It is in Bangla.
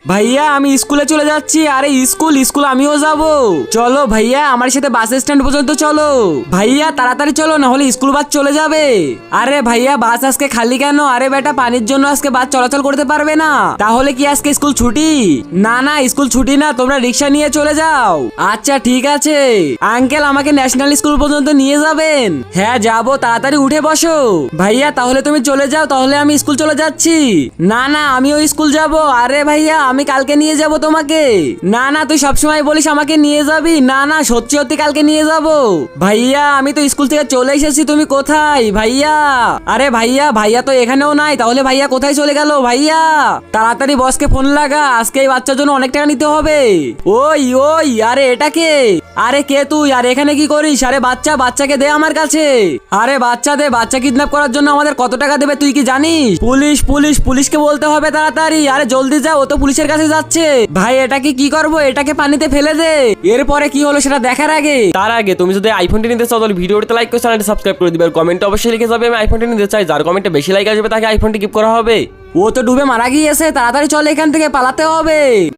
ভাইয়া আমি স্কুলে চলে যাচ্ছি। আরে স্কুল স্কুল আমিও যাব। চলো ভাইয়া আমার সাথে বাস স্ট্যান্ড পর্যন্ত চলো। ভাইয়া তাড়াতাড়ি চলো, না হলে স্কুল বাস চলে যাবে। আরে ভাইয়া বাস আজকে খালি কেন? আরে বেটা পানির জন্য আজকে বাস চলাচল করতে পারবে না। তাহলে কি আজকে স্কুল ছুটি? না না স্কুল ছুটি না, তোমরা রিক্সা নিয়ে চলে যাও। আচ্ছা ঠিক আছে আঙ্কেল, আমাকে ন্যাশনাল স্কুল পর্যন্ত নিয়ে যাবেন? হ্যাঁ যাবো, তাড়াতাড়ি উঠে বসো। ভাইয়া তাহলে তুমি চলে যাও, তাহলে আমি স্কুল চলে যাচ্ছি। না না আমিও স্কুল যাব। আরে ভাইয়া আমি কালকে নিয়ে যাব তোমাকে। না না তুই সবসময় বলিস আমাকে নিয়ে যাবি। না না সত্যি সত্যি কালকে নিয়ে যাব। ভাইয়া আমি তো স্কুল থেকে চলে এসেছি, তুমি কোথায় ভাইয়া? আরে ভাইয়া ভাইয়া তো এখানেও নাই, তাহলে ভাইয়া কোথায় চলে গেল? ভাইয়া তাড়াতাড়ি বসকে ফোন লাগা, আজকে এই বাচ্চার জন্য অনেক টাকা নিতে হবে। ওই ওই আরে এটা কে? আরে কে তুই? আর এখানে কি করিস? আরে বাচ্চাকে দে আমার কাছে। আরে বাচ্চা দে, বাচ্চা কিডন্যাপ করার জন্য আমাদের কত টাকা দেবে তুই কি জানিস? পুলিশ পুলিশ পুলিশকে বলতে হবে তাড়াতাড়ি। আরে জলদি যা, ও তো পুলিশের কাছে যাচ্ছে। ভাই এটাকে কি করবো? এটাকে পানিতে ফেলে দে। এরপরে কি হলো সেটা দেখার আগে, তার আগে তুমি যদি আইফোনটি নিতে চাও তাহলে ভিডিওতে লাইক করে চ্যানেলটি সাবস্ক্রাইব করে দিবে। আর কমেন্টে অবশ্যই লিখে যাবে আমি আইফোনটি নিতে চাই। যার কমেন্টে বেশি লাইক আসবে তাকে আইফোনটি গিফট করা হবে। ও তো ডুবে মারা গিয়েছে, তাড়াতাড়ি চলে এখান থেকে, পালাতে হবে।